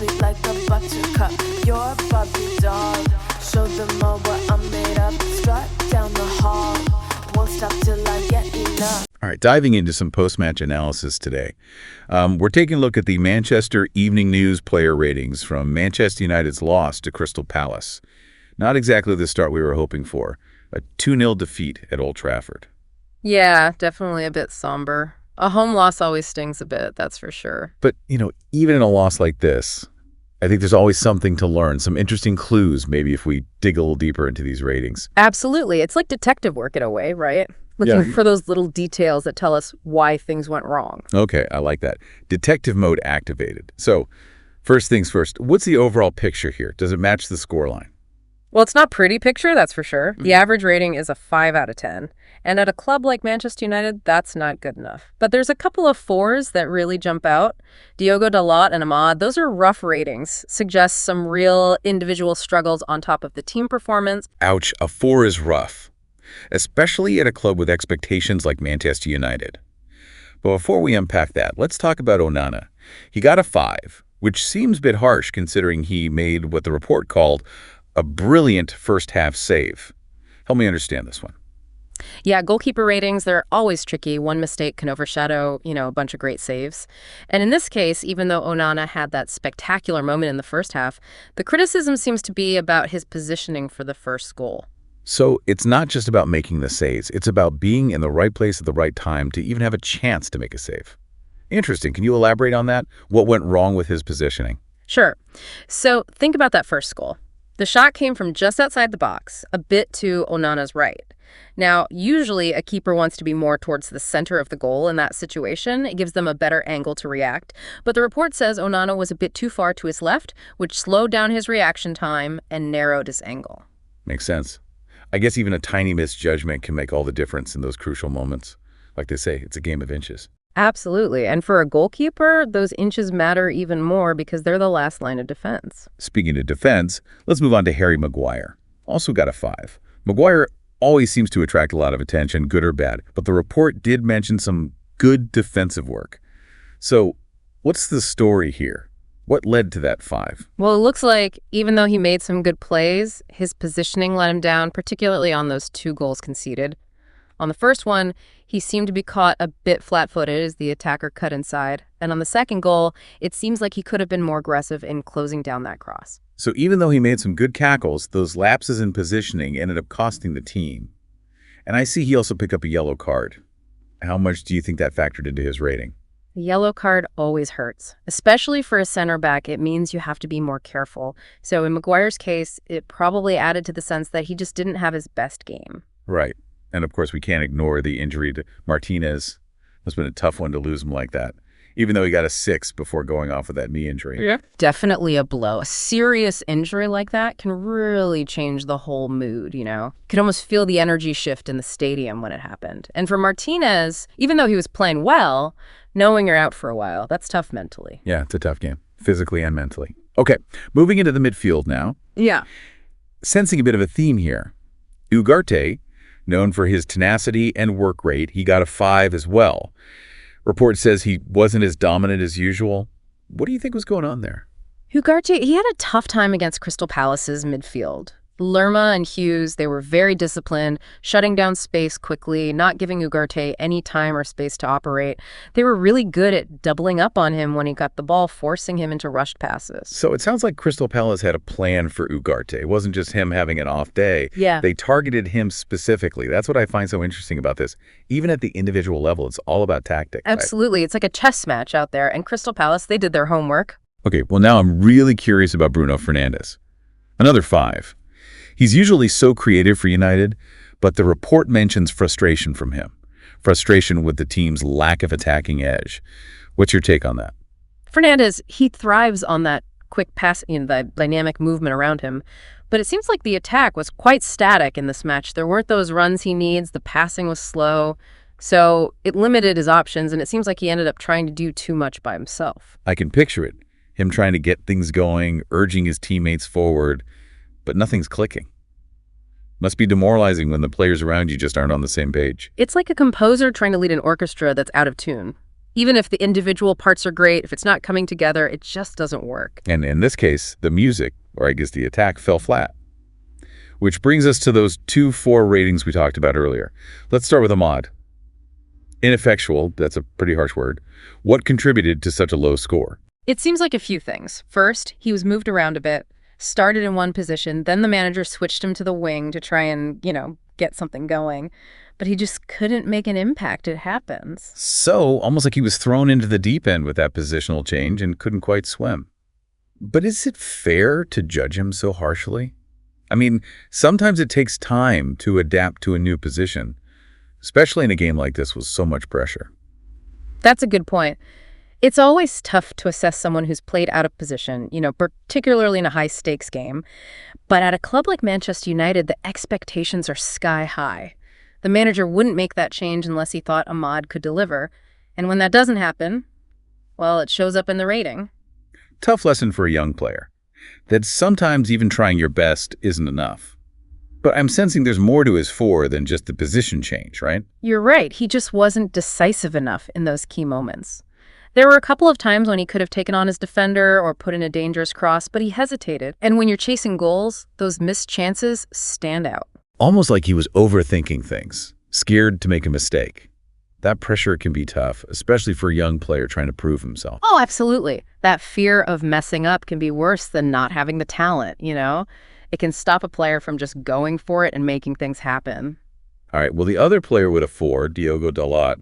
sweet like a buttercup. You're a Barbie doll. Show them all what I'm made of. Strut down the hall. Won't stop till I get enough. All right, diving into some post-match analysis today. We're taking a look at the Manchester Evening News player ratings from Manchester United's loss to Crystal Palace. Not exactly the start we were hoping for. A 2-0 defeat at Old Trafford. Yeah, definitely a bit somber. A home loss always stings a bit, that's for sure. But, even in a loss like this, I think there's always something to learn, some interesting clues maybe if we dig a little deeper into these ratings. Absolutely. It's like detective work in a way, right? Looking for those little details that tell us why things went wrong. Okay, I like that. Detective mode activated. So, first things first, what's the overall picture here? Does it match the scoreline? Well, it's not a pretty picture, that's for sure. The average rating is a 5 out of 10. And at a club like Manchester United, that's not good enough. But there's a couple of 4s that really jump out. Diogo Dalot and Ahmad, those are rough ratings. Suggests some real individual struggles on top of the team performance. Ouch, a 4 is rough, especially at a club with expectations like Manchester United. But before we unpack that, let's talk about Onana. He got a 5, which seems a bit harsh considering he made what the report called a brilliant first-half save. Help me understand this one. Yeah, goalkeeper ratings, they're always tricky. One mistake can overshadow, a bunch of great saves. And in this case, even though Onana had that spectacular moment in the first half, the criticism seems to be about his positioning for the first goal. So it's not just about making the saves. It's about being in the right place at the right time to even have a chance to make a save. Interesting. Can you elaborate on that? What went wrong with his positioning? Sure. So think about that first goal. The shot came from just outside the box, a bit to Onana's right. Now, usually a keeper wants to be more towards the center of the goal in that situation. It gives them a better angle to react. But the report says Onana was a bit too far to his left, which slowed down his reaction time and narrowed his angle. Makes sense. I guess even a tiny misjudgment can make all the difference in those crucial moments. Like they say, it's a game of inches. Absolutely. And for a goalkeeper, those inches matter even more because they're the last line of defense. Speaking of defense, let's move on to Harry Maguire. Also got a 5. Maguire always seems to attract a lot of attention, good or bad, but the report did mention some good defensive work. So what's the story here? What led to that 5? Well, it looks like even though he made some good plays, his positioning let him down, particularly on those 2 goals conceded. On the first one, he seemed to be caught a bit flat-footed as the attacker cut inside. And on the second goal, it seems like he could have been more aggressive in closing down that cross. So even though he made some good cackles, those lapses in positioning ended up costing the team. And I see he also picked up a yellow card. How much do you think that factored into his rating? The yellow card always hurts. Especially for a center back, it means you have to be more careful. So in Maguire's case, it probably added to the sense that he just didn't have his best game. Right. And of course, we can't ignore the injury to Martinez. It's been a tough one to lose him like that, even though he got a 6 before going off with that knee injury. Yeah. Definitely a blow. A serious injury like that can really change the whole mood, You could almost feel the energy shift in the stadium when it happened. And for Martinez, even though he was playing well, knowing you're out for a while, that's tough mentally. Yeah, it's a tough game, physically and mentally. Okay, moving into the midfield now. Yeah. Sensing a bit of a theme here. Ugarte, known for his tenacity and work rate, he got a 5 as well. Report says he wasn't as dominant as usual. What do you think was going on there? Ugarte, he had a tough time against Crystal Palace's midfield. Lerma and Hughes, they were very disciplined, shutting down space quickly, not giving Ugarte any time or space to operate. They were really good at doubling up on him when he got the ball, forcing him into rushed passes. So it sounds like Crystal Palace had a plan for Ugarte. It wasn't just him having an off day. Yeah. They targeted him specifically. That's what I find so interesting about this. Even at the individual level, it's all about tactics. Absolutely. Right? It's like a chess match out there. And Crystal Palace, they did their homework. Okay, well now I'm really curious about Bruno Fernandes. Another 5. He's usually so creative for United, but the report mentions frustration from him. Frustration with the team's lack of attacking edge. What's your take on that? Fernandes, he thrives on that quick pass, the dynamic movement around him. But it seems like the attack was quite static in this match. There weren't those runs he needs. The passing was slow. So it limited his options, and it seems like he ended up trying to do too much by himself. I can picture it. Him trying to get things going, urging his teammates forward, but nothing's clicking. Must be demoralizing when the players around you just aren't on the same page. It's like a composer trying to lead an orchestra that's out of tune. Even if the individual parts are great, if it's not coming together, it just doesn't work. And in this case, the music, or I guess the attack, fell flat. Which brings us to those 2-4 ratings we talked about earlier. Let's start with Ahmad. Ineffectual, that's a pretty harsh word. What contributed to such a low score? It seems like a few things. First, he was moved around a bit, started in one position, then the manager switched him to the wing to try and, get something going. But he just couldn't make an impact. It happens. So, almost like he was thrown into the deep end with that positional change and couldn't quite swim. But is it fair to judge him so harshly? I mean, sometimes it takes time to adapt to a new position, especially in a game like this with so much pressure. That's a good point. It's always tough to assess someone who's played out of position, particularly in a high-stakes game. But at a club like Manchester United, the expectations are sky high. The manager wouldn't make that change unless he thought Ahmad could deliver. And when that doesn't happen, well, it shows up in the rating. Tough lesson for a young player, that sometimes even trying your best isn't enough. But I'm sensing there's more to his fore than just the position change, right? You're right. He just wasn't decisive enough in those key moments. There were a couple of times when he could have taken on his defender or put in a dangerous cross, but he hesitated. And when you're chasing goals, those missed chances stand out. Almost like he was overthinking things, scared to make a mistake. That pressure can be tough, especially for a young player trying to prove himself. Oh, absolutely. That fear of messing up can be worse than not having the talent, It can stop a player from just going for it and making things happen. All right, well, the other player with a 4, Diogo Dalot,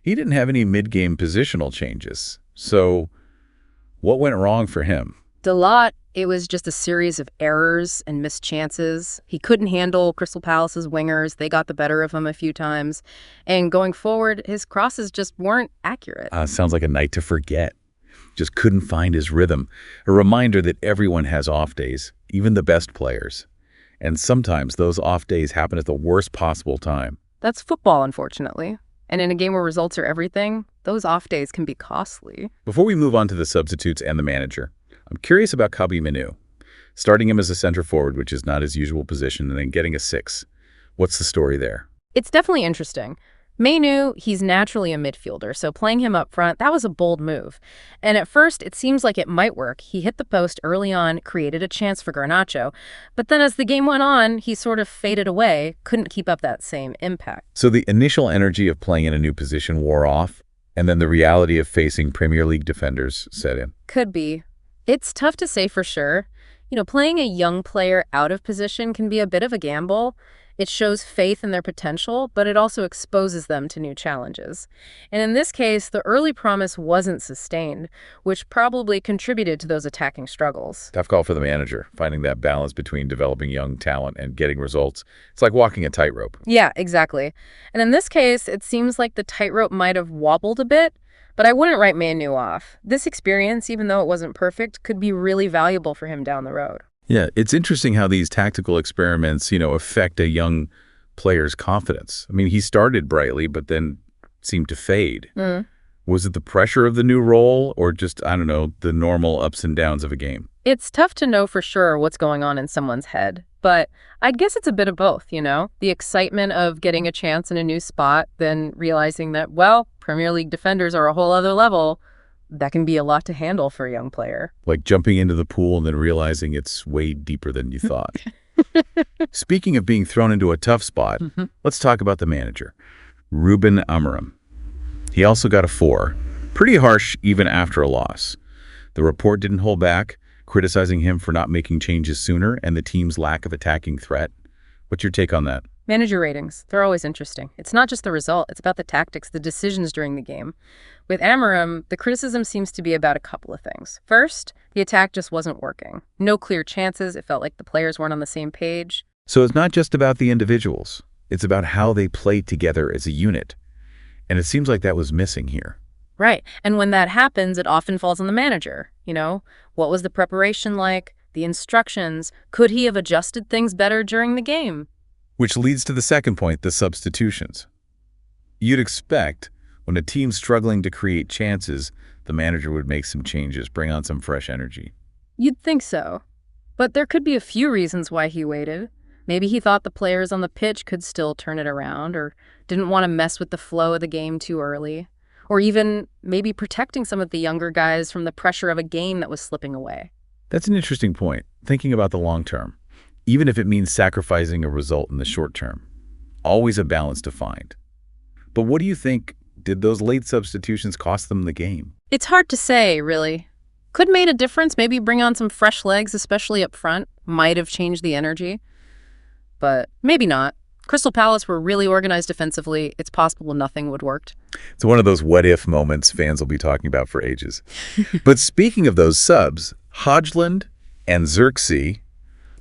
he didn't have any mid-game positional changes. So what went wrong for him? Dalot, it was just a series of errors and missed chances. He couldn't handle Crystal Palace's wingers. They got the better of him a few times. And going forward, his crosses just weren't accurate. Sounds like a night to forget. Just couldn't find his rhythm. A reminder that everyone has off days, even the best players. And sometimes those off days happen at the worst possible time. That's football, unfortunately. And in a game where results are everything, those off days can be costly. Before we move on to the substitutes and the manager, I'm curious about Kabi Manu. Starting him as a center forward, which is not his usual position, and then getting a 6. What's the story there? It's definitely interesting. Manu, he's naturally a midfielder, so playing him up front, that was a bold move. And at first, it seems like it might work. He hit the post early on, created a chance for Garnacho. But then as the game went on, he sort of faded away, couldn't keep up that same impact. So the initial energy of playing in a new position wore off, and then the reality of facing Premier League defenders set in. Could be. It's tough to say for sure. Playing a young player out of position can be a bit of a gamble. It shows faith in their potential, but it also exposes them to new challenges. And in this case, the early promise wasn't sustained, which probably contributed to those attacking struggles. Tough call for the manager, finding that balance between developing young talent and getting results. It's like walking a tightrope. Yeah, exactly. And in this case, it seems like the tightrope might have wobbled a bit, but I wouldn't write Manu off. This experience, even though it wasn't perfect, could be really valuable for him down the road. Yeah, it's interesting how these tactical experiments, affect a young player's confidence. I mean, he started brightly, but then seemed to fade. Was it the pressure of the new role or just, I don't know, the normal ups and downs of a game? It's tough to know for sure what's going on in someone's head, but I'd guess it's a bit of both, The excitement of getting a chance in a new spot, then realizing that, well, Premier League defenders are a whole other level. That can be a lot to handle for a young player. Like jumping into the pool and then realizing it's way deeper than you thought. Speaking of being thrown into a tough spot, let's talk about the manager, Ruben Amorim. He also got a 4. Pretty harsh even after a loss. The report didn't hold back, criticizing him for not making changes sooner and the team's lack of attacking threat. What's your take on that? Manager ratings, they're always interesting. It's not just the result, it's about the tactics, the decisions during the game. With Amorim, the criticism seems to be about a couple of things. First, the attack just wasn't working. No clear chances, it felt like the players weren't on the same page. So it's not just about the individuals. It's about how they play together as a unit. And it seems like that was missing here. Right, and when that happens, it often falls on the manager. What was the preparation like? The instructions? Could he have adjusted things better during the game? Which leads to the second point, the substitutions. You'd expect when a team's struggling to create chances, the manager would make some changes, bring on some fresh energy. You'd think so. But there could be a few reasons why he waited. Maybe he thought the players on the pitch could still turn it around, or didn't want to mess with the flow of the game too early. or even maybe protecting some of the younger guys from the pressure of a game that was slipping away. That's an interesting point, thinking about the long term, even if it means sacrificing a result in the short term. Always a balance to find. But what do you think? Did those late substitutions cost them the game? It's hard to say, really. Could have made a difference, maybe bring on some fresh legs, especially up front. Might have changed the energy. But maybe not. Crystal Palace were really organized defensively. It's possible nothing would have worked. It's one of those what-if moments fans will be talking about for ages. But speaking of those subs, Hodgland and Xerxes,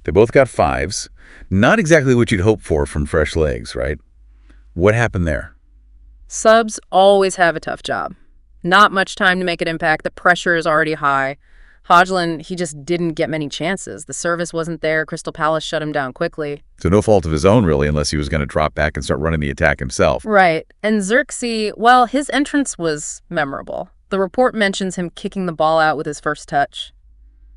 they both got 5s. Not exactly what you'd hope for from fresh legs, right? What happened there? Subs always have a tough job. Not much time to make an impact. The pressure is already high. Hodgland, he just didn't get many chances. The service wasn't there. Crystal Palace shut him down quickly. So no fault of his own, really, unless he was going to drop back and start running the attack himself. Right. And Xerxes, well, his entrance was memorable. The report mentions him kicking the ball out with his first touch.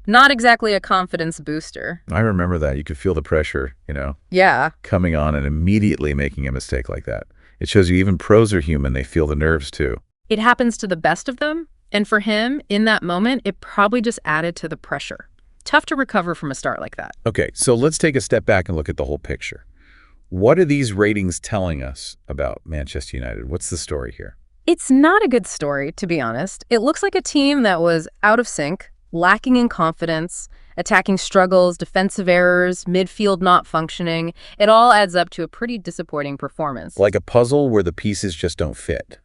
Not exactly a confidence booster. I remember that. You could feel the pressure, Yeah. coming on and immediately making a mistake like that. It shows you even pros are human. They feel the nerves, too. It happens to the best of them. And for him, in that moment, it probably just added to the pressure. Tough to recover from a start like that. Okay, so let's take a step back and look at the whole picture. What are these ratings telling us about Manchester United? What's the story here? It's not a good story, to be honest. It looks like a team that was out of sync, lacking in confidence, attacking struggles, defensive errors, midfield not functioning. It all adds up to a pretty disappointing performance. Like a puzzle where the pieces just don't fit.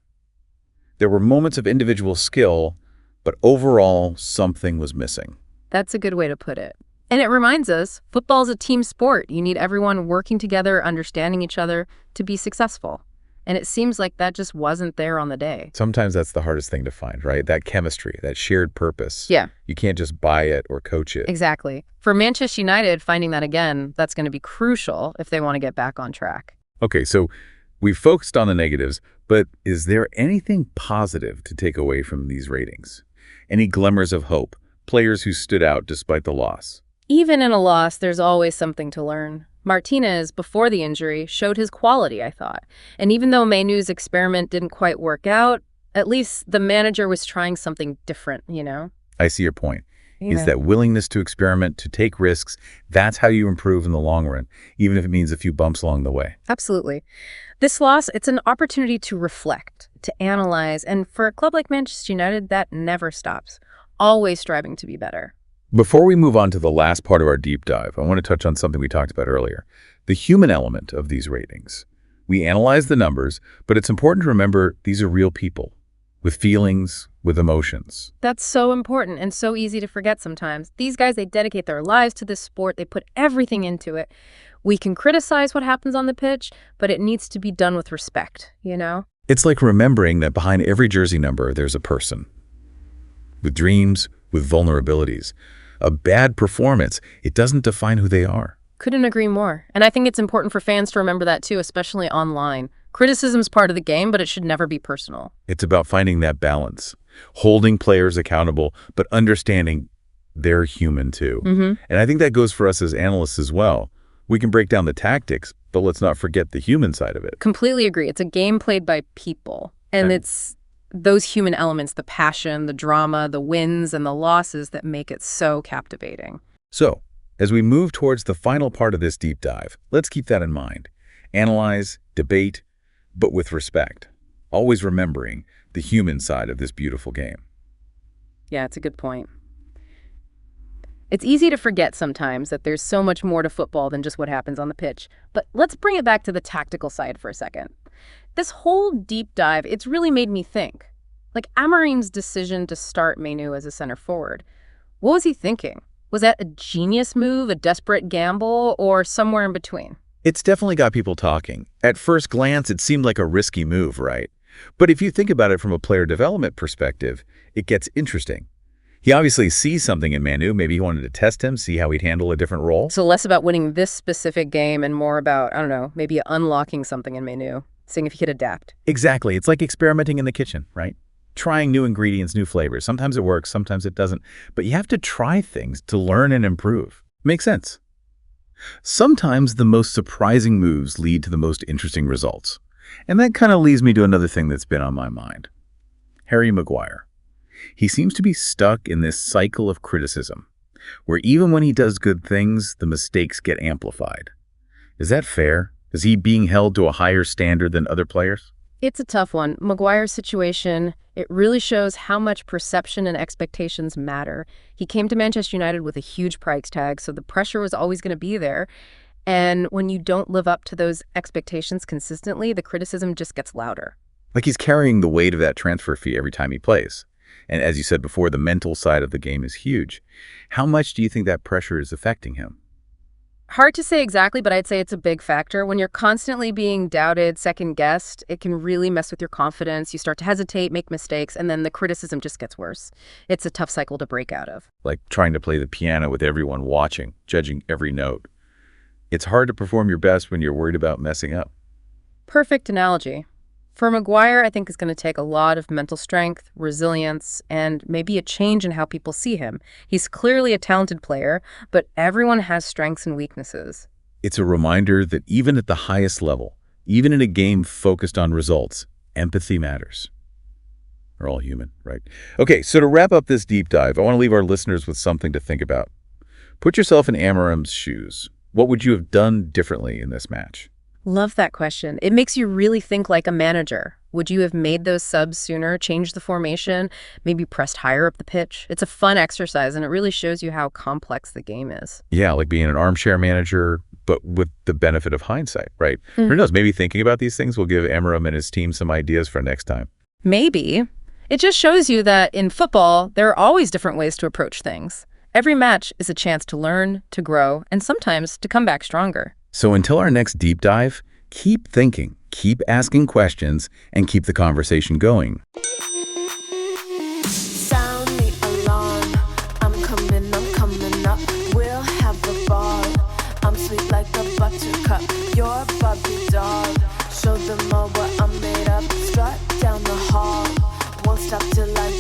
There were moments of individual skill, but overall, something was missing. That's a good way to put it. And it reminds us, football's a team sport. You need everyone working together, understanding each other to be successful. And it seems like that just wasn't there on the day. Sometimes that's the hardest thing to find, right? That chemistry, that shared purpose. Yeah. You can't just buy it or coach it. Exactly. For Manchester United, finding that again, that's going to be crucial if they want to get back on track. Okay, so we've focused on the negatives, but is there anything positive to take away from these ratings? Any glimmers of hope? Players who stood out despite the loss? Even in a loss, there's always something to learn. Martinez, before the injury, showed his quality, I thought. And even though Mainoo's experiment didn't quite work out, at least the manager was trying something different, I see your point. Is that willingness to experiment, to take risks, that's how you improve in the long run, even if it means a few bumps along the way. Absolutely. This loss, it's an opportunity to reflect, to analyze, and for a club like Manchester United, that never stops. Always striving to be better. Before we move on to the last part of our deep dive, I want to touch on something we talked about earlier, the human element of these ratings. We analyze the numbers, but it's important to remember these are real people with feelings, with emotions. That's so important and so easy to forget sometimes. These guys, they dedicate their lives to this sport. They put everything into it. We can criticize what happens on the pitch, but it needs to be done with respect, It's like remembering that behind every jersey number, there's a person with dreams, with vulnerabilities. A bad performance, it doesn't define who they are. Couldn't agree more. And I think it's important for fans to remember that too, especially online. Criticism's part of the game, but it should never be personal. It's about finding that balance, holding players accountable, but understanding they're human too. And I think that goes for us as analysts as well. We can break down the tactics, but let's not forget the human side of it. Completely agree. It's a game played by people. And it's those human elements, the passion, the drama, the wins and the losses that make it so captivating. So, as we move towards the final part of this deep dive, let's keep that in mind. Analyze, debate, but with respect. Always remembering the human side of this beautiful game. Yeah, it's a good point. It's easy to forget sometimes that there's so much more to football than just what happens on the pitch. But let's bring it back to the tactical side for a second. This whole deep dive, it's really made me think. Like Amorim's decision to start Mainoo as a center forward. What was he thinking? Was that a genius move, a desperate gamble, or somewhere in between? It's definitely got people talking. At first glance, it seemed like a risky move, right? But if you think about it from a player development perspective, it gets interesting. He obviously sees something in Mainoo. Maybe he wanted to test him, see how he'd handle a different role. So less about winning this specific game and more about, I don't know, maybe unlocking something in Mainoo, seeing if he could adapt. Exactly. It's like experimenting in the kitchen, right? Trying new ingredients, new flavors. Sometimes it works, sometimes it doesn't. But you have to try things to learn and improve. Makes sense. Sometimes the most surprising moves lead to the most interesting results. And that kind of leads me to another thing that's been on my mind. Harry Maguire. He seems to be stuck in this cycle of criticism, where even when he does good things, the mistakes get amplified. Is that fair? Is he being held to a higher standard than other players? It's a tough one. Maguire's situation, it really shows how much perception and expectations matter. He came to Manchester United with a huge price tag, so the pressure was always going to be there. And when you don't live up to those expectations consistently, the criticism just gets louder. Like he's carrying the weight of that transfer fee every time he plays. And as you said before, the mental side of the game is huge. How much do you think that pressure is affecting him? Hard to say exactly, but I'd say it's a big factor. When you're constantly being doubted, second-guessed, it can really mess with your confidence. You start to hesitate, make mistakes, and then the criticism just gets worse. It's a tough cycle to break out of. Like trying to play the piano with everyone watching, judging every note. It's hard to perform your best when you're worried about messing up. Perfect analogy. For Maguire, I think it's going to take a lot of mental strength, resilience, and maybe a change in how people see him. He's clearly a talented player, but everyone has strengths and weaknesses. It's a reminder that even at the highest level, even in a game focused on results, empathy matters. We're all human, right? Okay, so to wrap up this deep dive, I want to leave our listeners with something to think about. Put yourself in Amarim's shoes. What would you have done differently in this match? Love that question. It makes you really think like a manager. Would you have made those subs sooner, changed the formation, maybe pressed higher up the pitch? It's a fun exercise, and it really shows you how complex the game is. Yeah, like being an armchair manager, but with the benefit of hindsight, right? Who knows, maybe thinking about these things will give Amarim and his team some ideas for next time. Maybe. It just shows you that in football, there are always different ways to approach things. Every match is a chance to learn, to grow, and sometimes to come back stronger. So until our next deep dive, keep thinking, keep asking questions, and keep the conversation going. Sound the alarm. I'm coming up. We'll have a ball. I'm sweet like a buttercup. You're a Barbie doll. Show them all what I'm made of. Strut down the hall. Won't stop till I